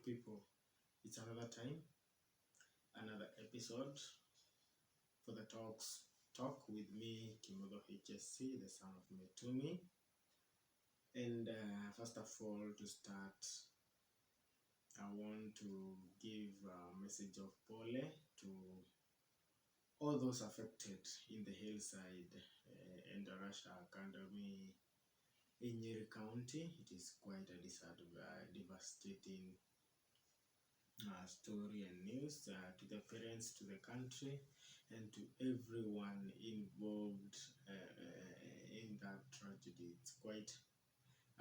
people, it's another time, another episode for the talk with me, Kimodo HSC, the son of Metumi. And first of all, to start, I want to give a message of pole to all those affected in the hillside and Russia Academy in Nyeri County. It is quite a devastating story and news to the parents, to the country, and to everyone involved in that tragedy. It's quite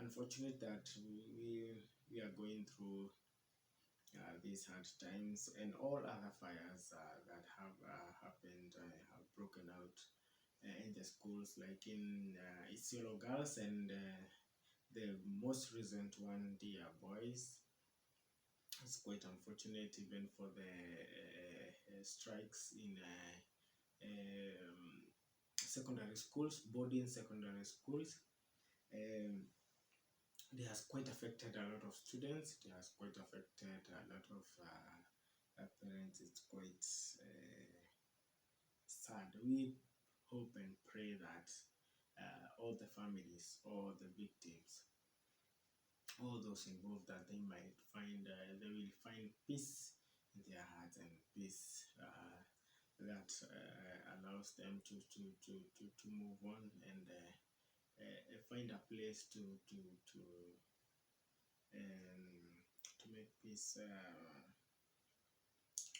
unfortunate that we are going through these hard times, and all other fires that have happened have broken out in the schools, like in Isiolo Girls, and the most recent one, Dear Boys. It's quite unfortunate, even for the strikes in secondary schools, boarding secondary schools. It has quite affected a lot of students. It has quite affected a lot of parents. It's quite sad. We hope and pray that all the families, all the victims, all those involved, that they might find, they will find peace in their hearts, and peace that allows them to move on and find a place to make peace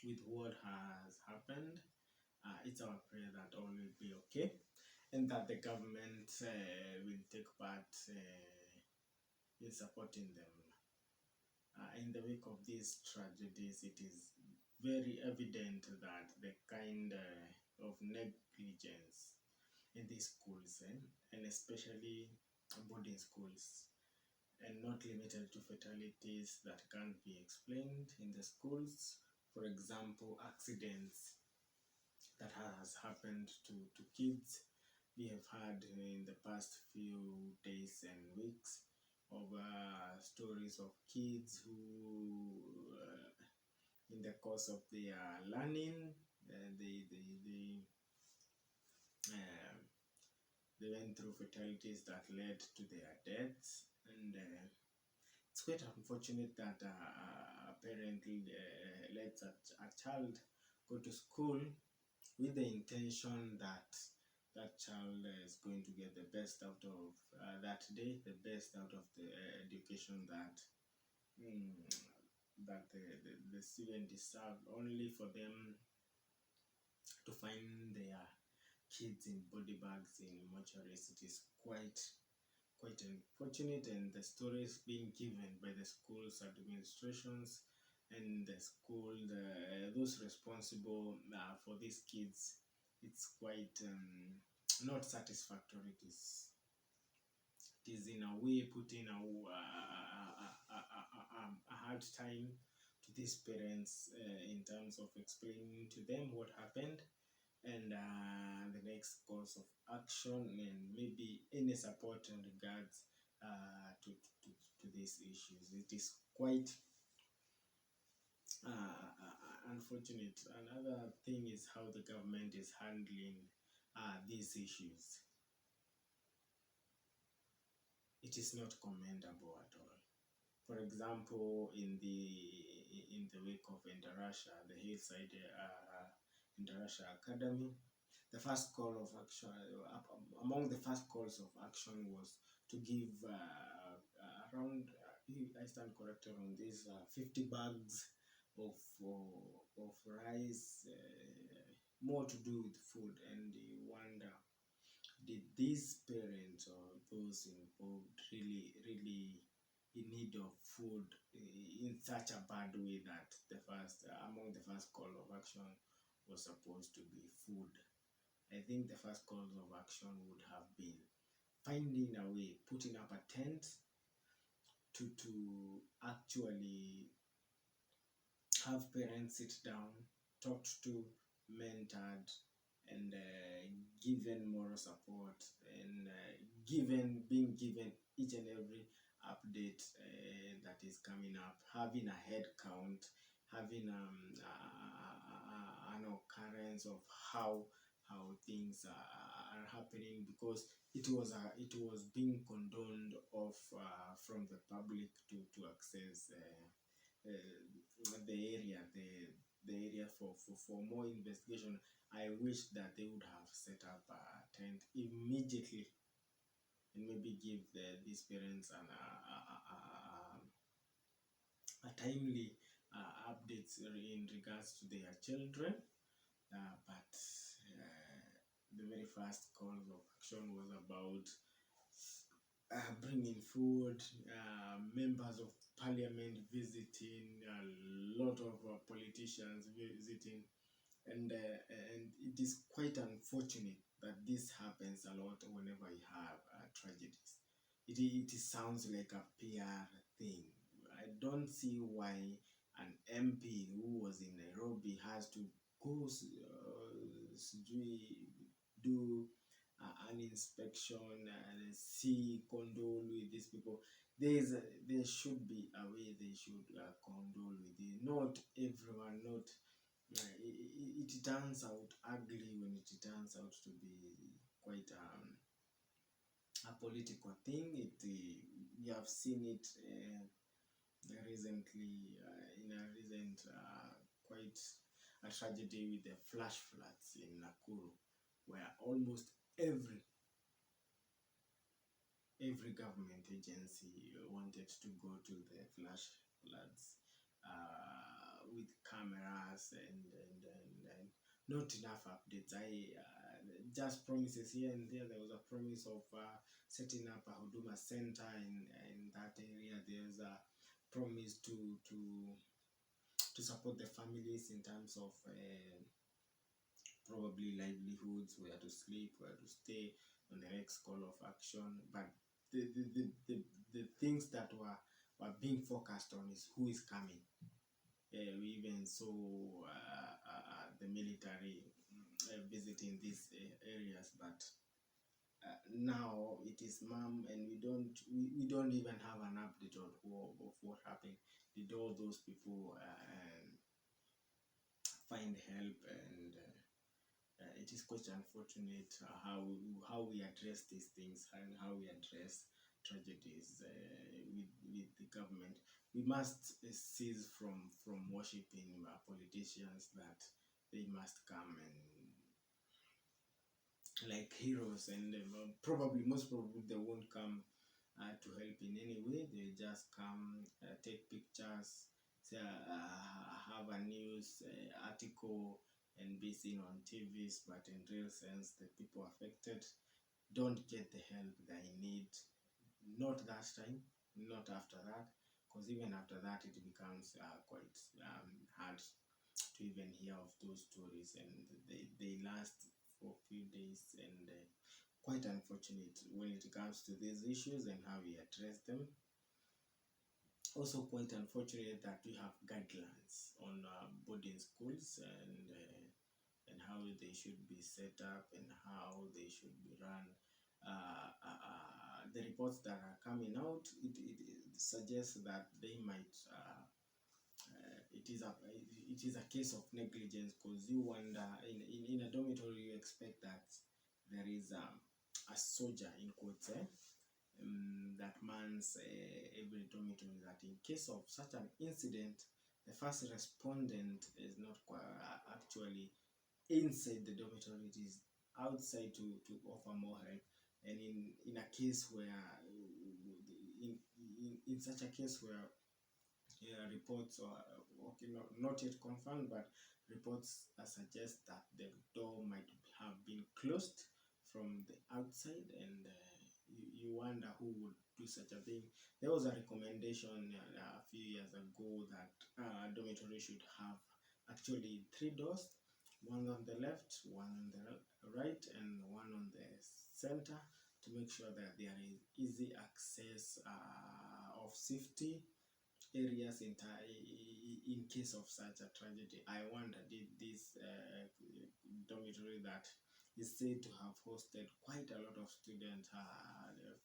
with what has happened. It's our prayer that all will be okay, and that the government will take part in supporting them. In the wake of these tragedies, it is very evident that the kind of negligence in these schools, and especially boarding schools, and not limited to fatalities that can't be explained in the schools. For example, accidents that has happened to kids. We have had in the past few days and weeks of stories of kids who in the course of their learning, they went through fatalities that led to their deaths. And it's quite unfortunate that a parent lets a child go to school with the intention that that child is going to get the best out of that day, the best out of the education that that the student deserve, only for them to find their kids in body bags in mortuaries. It is quite unfortunate, and the stories being given by the school's administrations and the school, those responsible for these kids, it's quite not satisfactory. It is in a way putting a hard time to these parents in terms of explaining to them what happened, and the next course of action, and maybe any support in regards to these issues. It is quite unfortunate. Another thing is how the government is handling these issues. It is not commendable at all. For example, in the wake of Indarasha, the hillside Indarasha Academy, the first call of action, among the first calls of action, was to give around, I stand corrected on this, 50 bags of rice, more to do with food. And you wonder, did these parents or those involved really in need of food in such a bad way that the first among the first call of action was supposed to be food? I think the first call of action would have been finding a way, putting up a tent to actually have parents sit down, talked to, mentored, and given moral support, and being given each and every update that is coming up, having a head count, having an occurrence of how things are happening, because it was being condoned of from the public to access the area, the area for more investigation. I wish that they would have set up a tent immediately and maybe give these parents a timely updates in regards to their children. But the very first call of action was about bringing food, members of parliament visiting, a lot of politicians visiting, and it is quite unfortunate that this happens a lot whenever you have tragedies. It sounds like a PR thing. I don't see why an MP who was in Nairobi has to go do an inspection and see, condole with these people. There should be a way they should condole with it. Not everyone, not it turns out ugly when it turns out to be quite a political thing. We have seen it recently in a recent quite a tragedy with the flash floods in Nakuru, where almost every government agency wanted to go to the flash floods with cameras and not enough updates. Just promises here and there. There was a promise of setting up a Huduma center in that area. There's a promise to support the families in terms of probably livelihoods, where to sleep, where to stay on the next call of action. But the things that were being focused on is who is coming. We even saw the military visiting these areas, but now it is mom, and we don't even have an update of what happened. Did all those people find help? And it is quite unfortunate how we address these things and how we address tragedies with the government. We must cease from worshipping politicians that they must come and like heroes, and most probably they won't come to help in any way. They just come, take pictures, say, have a news article, and be seen on TVs, but in real sense, the people affected don't get the help they need. Not that time, not after that, because even after that, it becomes quite hard to even hear of those stories, and they last for a few days, and quite unfortunate when it comes to these issues and how we address them. Also quite unfortunate that we have guidelines on boarding schools and how they should be set up and how they should be run. The reports that are coming out, it suggests that they might it is a case of negligence, because you wonder in a dormitory you expect that there is a soldier in quotes that mans every dormitory, that in case of such an incident, the first respondent is not actually inside the dormitory, it is outside to offer more help. And in a case where in such a case where reports or okay, not yet confirmed, but reports suggest that the door might have been closed from the outside, and you wonder who would do such a thing. There was a recommendation a few years ago that dormitory should have actually 3 doors, one on the left, one on the right, and one on the center, to make sure that there is easy access of safety areas in case of such a tragedy. I wonder, did this dormitory that is said to have hosted quite a lot of students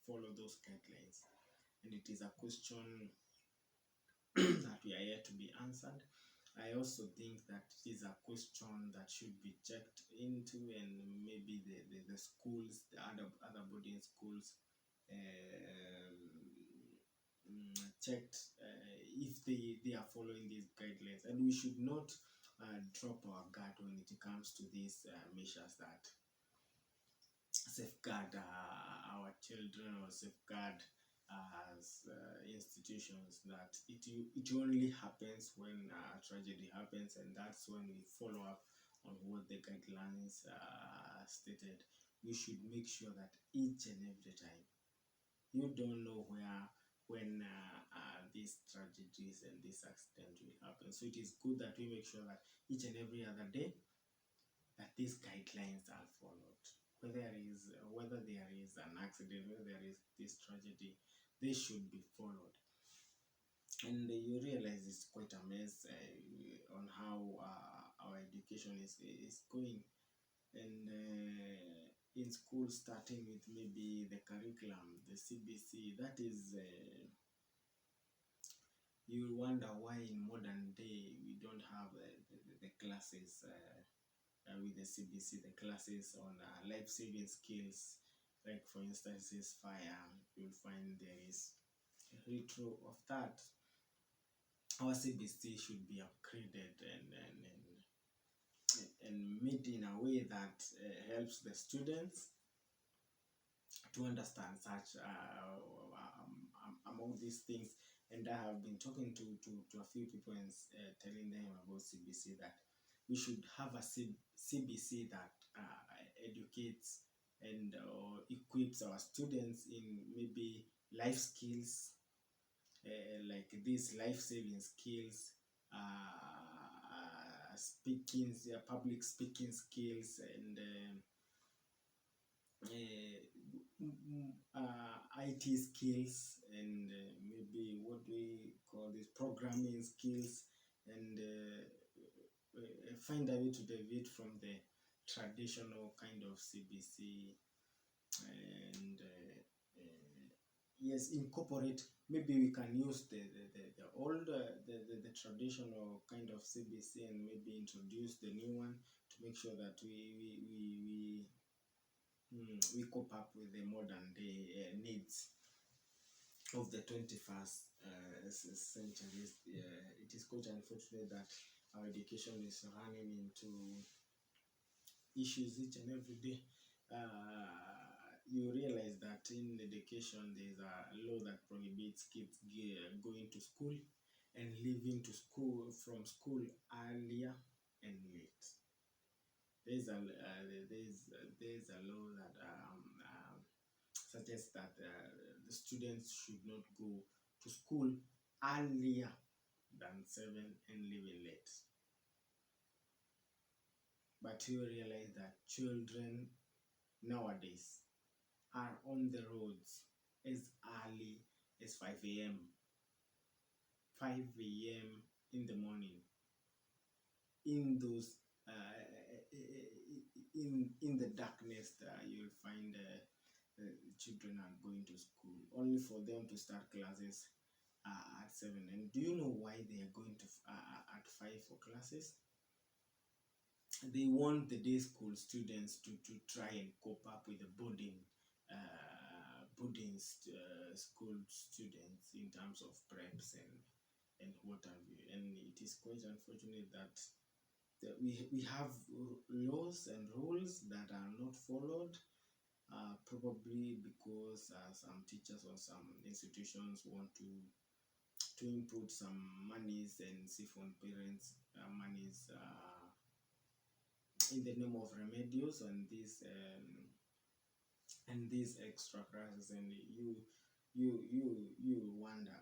follow those guidelines? and it is a question that we are yet to be answered. I also think that it is a question that should be checked into, and maybe the schools, the other boarding schools, checked if they are following these guidelines. And we should not drop our guard when it comes to these measures that safeguard our children, or safeguard as institutions. That it only happens when a tragedy happens, and that's when we follow up on what the guidelines stated. We should make sure that each and every time, you don't know when these tragedies and this accident will happen. So it is good that we make sure that each and every other day that these guidelines are followed. Whether there is an accident, whether there is this tragedy, they should be followed. And you realize it's quite a mess on how our education is going. And in school, starting with maybe the curriculum, the CBC, that is, you wonder why in modern day we don't have the classes with the CBC, the classes on life-saving skills. Like for instance, is fire. You'll find there is a retro of that. Our CBC should be upgraded and made in a way that helps the students to understand such among these things. And I have been talking to a few people and telling them about CBC, that we should have a CBC that educates and equips our students in maybe life skills, like these life-saving skills, speaking, public speaking skills, and IT skills, and maybe what we call this programming skills, and find a way to deviate from the traditional kind of CBC, and yes, incorporate. Maybe we can use the old the traditional kind of CBC, and maybe introduce the new one to make sure that we cope up with the modern day needs of the 21st century. It is quite unfortunate that our education is running into issues each and every day. You realize that in education there is a law that prohibits kids going to school and leaving to school from school earlier and late. There's a law that suggests that the students should not go to school earlier than 7 and leaving late. But you realize that children nowadays are on the roads as early as 5 a.m. 5 a.m. in the morning. In those in the darkness, you'll find children are going to school, only for them to start classes at 7. And do you know why they are going to at 5 for classes? They want the day school students to try and cope up with the boarding school students in terms of preps and what have you. And it is quite unfortunate that we have laws and rules that are not followed, probably because some teachers or some institutions want to input some monies and siphon parents monies in the name of remedios and these extra classes. And you wonder,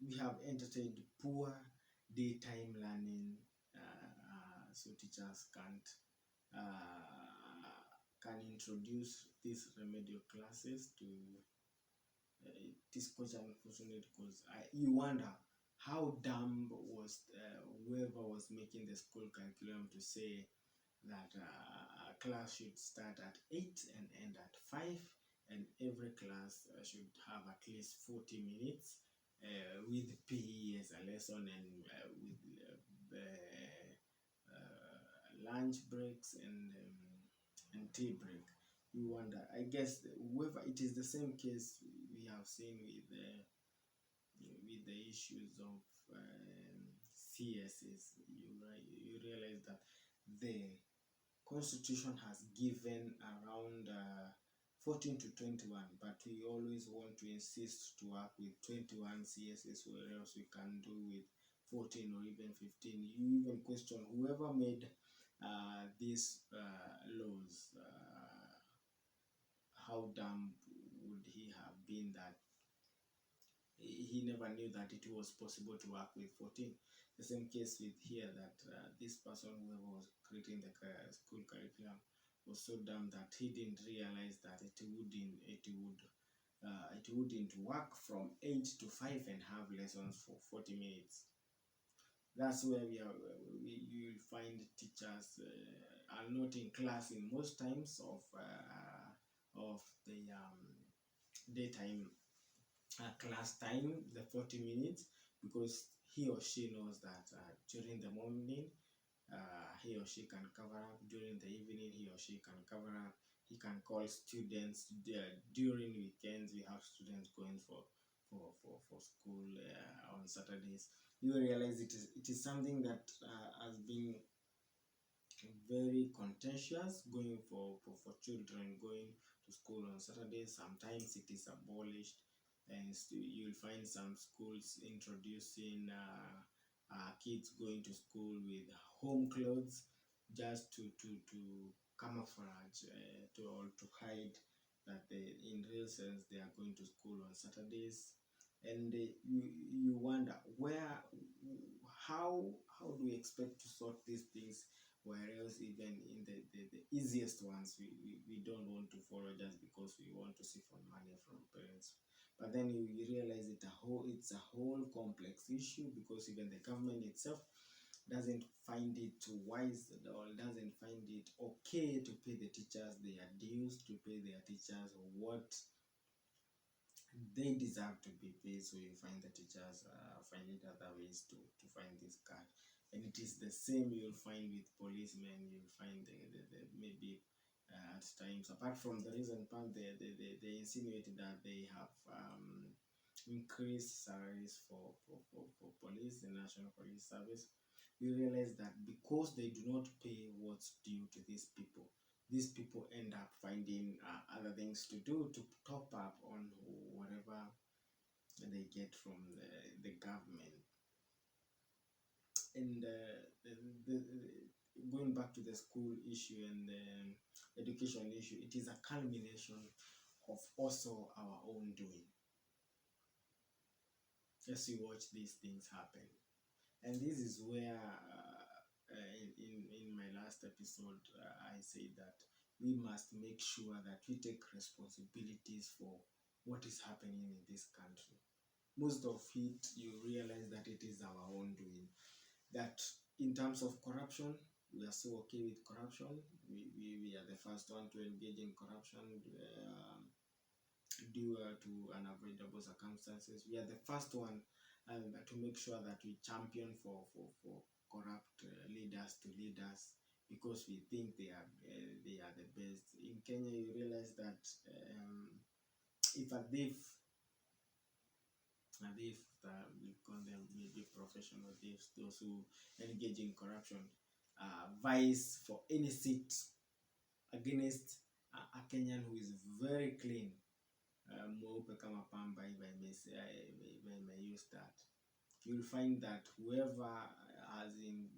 we have entertained poor daytime learning, so teachers can introduce these remedial classes to it is quite unfortunate, because you wonder how dumb was whoever was making the school curriculum to say that a class should start at 8 and end at 5, and every class should have at least 40 minutes with PE as a lesson, and with lunch breaks and tea break. You wonder, I guess, whoever, it is the same case we have seen with the issues of CSs. You realize that the Constitution has given around 14 to 21, but we always want to insist to work with 21 CSs, where else we can do with 14 or even 15. You even question whoever made these laws. How dumb would he have been that he never knew that it was possible to work with 14? The same case with here, that this person, whoever was creating the school curriculum, was so dumb that he didn't realize that it wouldn't work from 8 to 5 and have lessons for 40 minutes. That's where you'll find teachers are not in class in most times of the daytime class time, the 40 minutes, because he or she knows that during the morning he or she can cover up, during the evening he or she can cover up, he can call students during weekends. We have students going for school on Saturdays. You realize it is something that has been very contentious, going for children going to school on Saturdays. Sometimes it is abolished, and you'll find some schools introducing kids going to school with home clothes, just to camouflage, to hide that in real sense they are going to school on Saturdays. And you wonder how do we expect to sort these things, whereas even in the easiest ones we don't want to follow, just because we want to siphon money from parents. But then you realize it's a whole complex issue, because even the government itself doesn't find it wise, or doesn't find it okay to pay the teachers their dues, to pay their teachers what they deserve to be paid. So you find the teachers finding other ways to find this card. And it is the same you'll find with policemen. You'll find the maybe at times, apart from the recent part, they insinuated that they have increased salaries for police, the National Police Service. You realize that because they do not pay what's due to these people end up finding other things to do to top up on whatever they get from the government. And going back to the school issue and the education issue, it is a culmination of also our own doing. As we watch these things happen, and this is where in my last episode I said that we must make sure that we take responsibilities for what is happening in this country. Most of it, you realize that it is our own doing. That in terms of corruption, we are so okay with corruption. We are the first one to engage in corruption due to unavoidable circumstances. We are the first one to make sure that we champion for corrupt leaders to lead us, because we think they are the best. In Kenya, you realize that if a thief, we call them maybe professional thieves, those who engage in corruption, vies for any seat against a Kenyan who is very clean, mweupe kama pamba, if I may say, if I may use that, you'll find that whoever has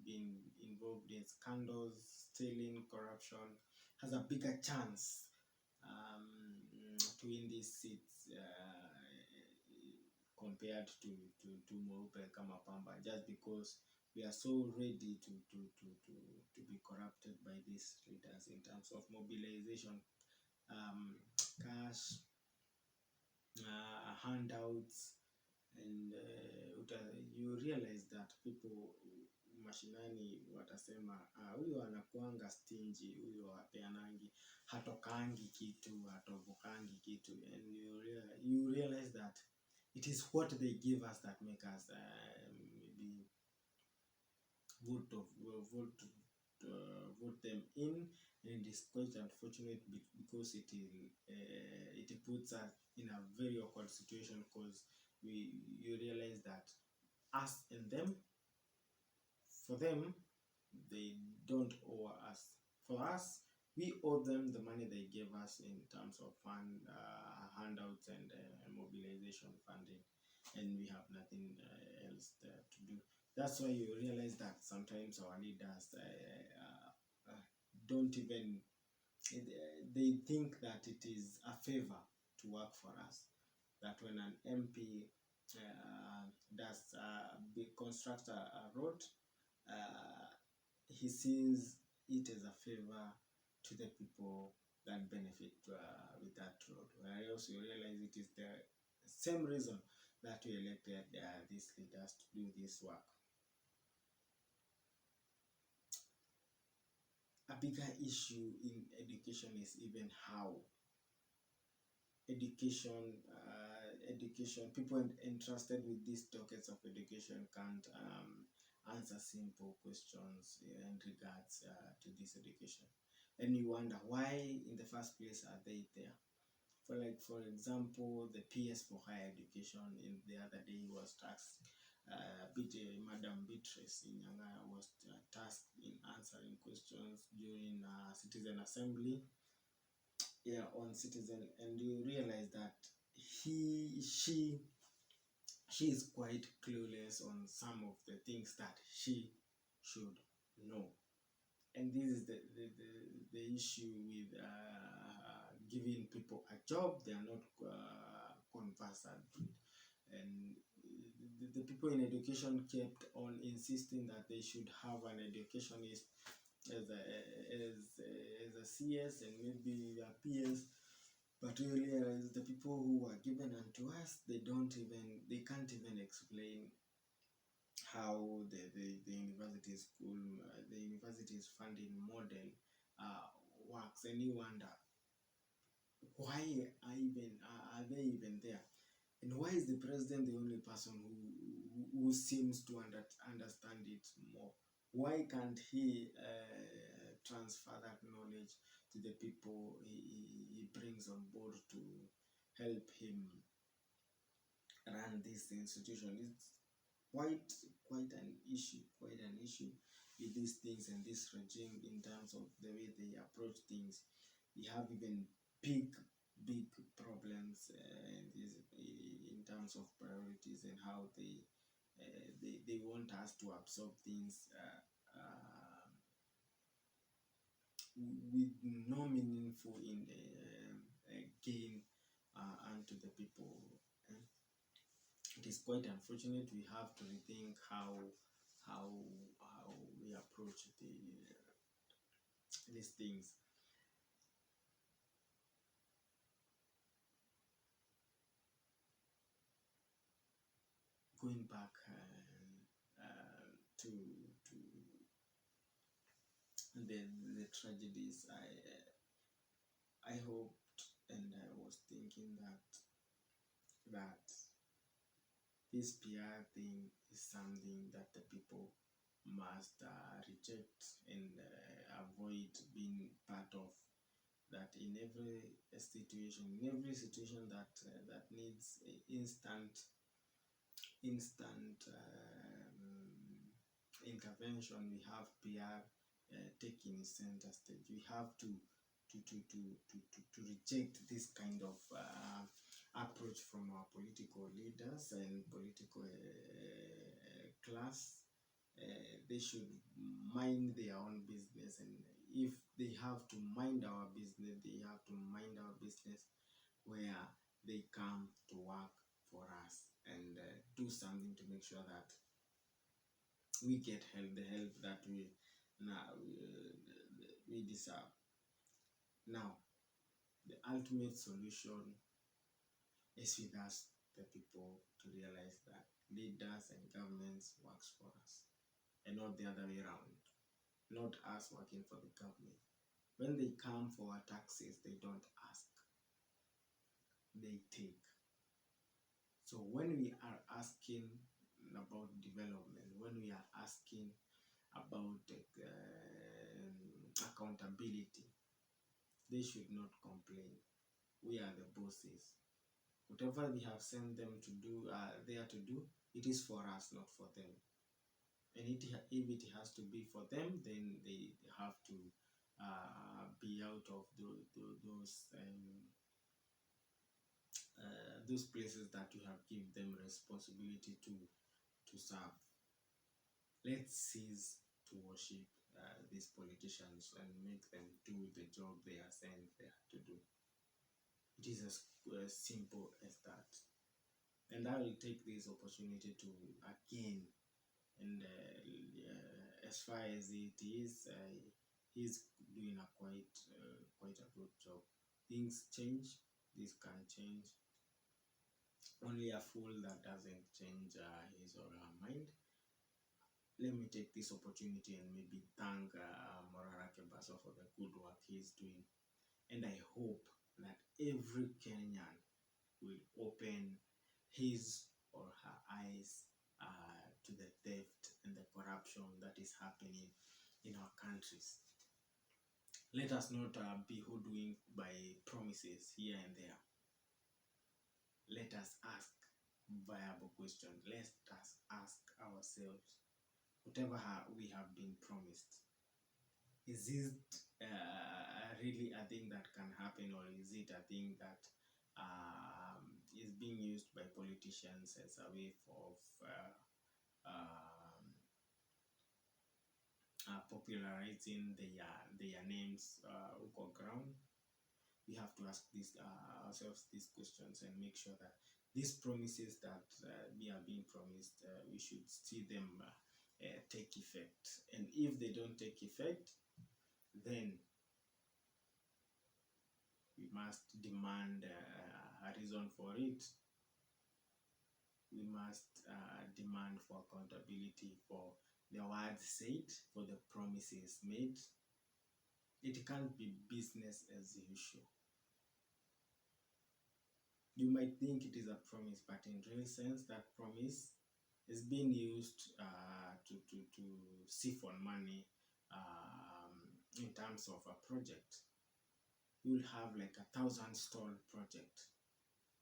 been involved in scandals, stealing, corruption, has a bigger chance to win these seats compared to mweupe kama pamba, just because we are so ready to be corrupted by these leaders in terms of mobilization, cash, handouts, and you realize that people mashinani watasema huyu anakuanga stingy, huyu hapeanangi, hatokangi kitu, hatovukangi kitu, and you realize that it is what they give us that make us maybe vote them in. And it is quite unfortunate because it puts us in a very awkward situation, because you realize that us and them, for them they don't owe us, for us we owe them the money they gave us in terms of handouts and mobilization funding, and we have nothing else to do. That's why you realize that sometimes our leaders don't even, they think that it is a favor to work for us. That when an MP does construct a road, he sees it as a favor to the people that benefit with that road. Whereas you realize it is the same reason that we elected these leaders to do this work. A bigger issue in education is even how education, people entrusted with these tokens of education can't answer simple questions in regards to this education. And you wonder why in the first place are they there. For example, the PS for higher education in the other day was tasked, Madam Beatrice Inyanga was tasked in answering questions during citizen assembly, on Citizen, and you realize that she is quite clueless on some of the things that she should know. And this is the issue with giving people a job they are not conversant with. And the people in education kept on insisting that they should have an educationist as a CS and maybe a PS. But we realize the people who are given unto us, they can't even explain how the university school, the university's funding model works. And you wonder, why are they even there? And why is the president the only person who seems to understand it more? Why can't he transfer that knowledge to the people he brings on board to help him run this institution? It's quite an issue with these things and this regime in terms of the way they approach things. We have even big problems in terms of priorities and how they want us to absorb things with no meaningful gain unto the people. It is quite unfortunate. We have to rethink how we approach these things. Going back to the tragedies, I hoped and I was thinking that this PR thing is something that the people must reject and avoid being part of. That in every situation that needs instant intervention, we have PR taking center stage. We have to reject this kind of approach from our political leaders and political class. They should mind their own business, and if they have to mind our business, they have to mind our business where they come to work for us and do something to make sure that we get the help that we deserve. Now, the ultimate solution is with us, the people, to realize that leaders and governments works for us, and not the other way around. Not us working for the government. When they come for our taxes, they don't ask, they take. So when we are asking about development, when we are asking about accountability, they should not complain. We are the bosses. Whatever we have sent them to do, there to do, it is for us, not for them. And if it has to be for them, then they have to be out of those places that you have given them responsibility to serve. Let's cease to worship these politicians and make them do the job they are sent there to do. It is as simple as that. And I will take this opportunity to again, and as far as it is, he's doing a quite a good job. Things change, this can change. Only a fool that doesn't change his or her mind. Let me take this opportunity and maybe thank Morara Kebaso for the good work he's doing. And I hope that every Kenyan will open his or her eyes to the theft and the corruption that is happening in our countries. Let us not be hoodwinked by promises here and there. Let us ask viable questions. Let us ask ourselves, whatever we have been promised, is it really a thing that can happen, or is it a thing that is being used by politicians as a way of popularizing their names on ground? We have to ask ourselves these questions and make sure that these promises that we are being promised, we should see them take effect. And if they don't take effect, then we must demand a reason for it. We must demand for accountability for the words said, for the promises made. It can't be business as usual. You might think it is a promise, but in real sense, that promise is being used to siphon money in terms of a project. You'll have like 1,000 stalled project,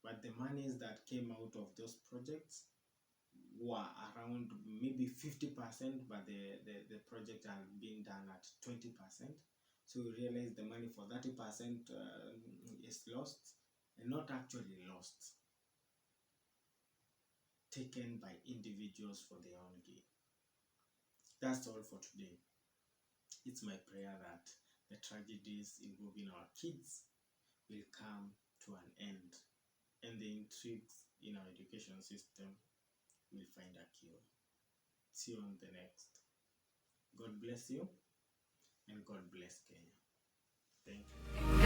but the monies that came out of those projects were around maybe 50%, but the project has been done at 20%. So you realize the money for 30% is lost, and not actually lost, taken by individuals for their own gain. That's all for today. It's my prayer that the tragedies involving our kids will come to an end, and the intrigues in our education system will find a cure. See you on the next. God bless you, and God bless Kenya. Thank you.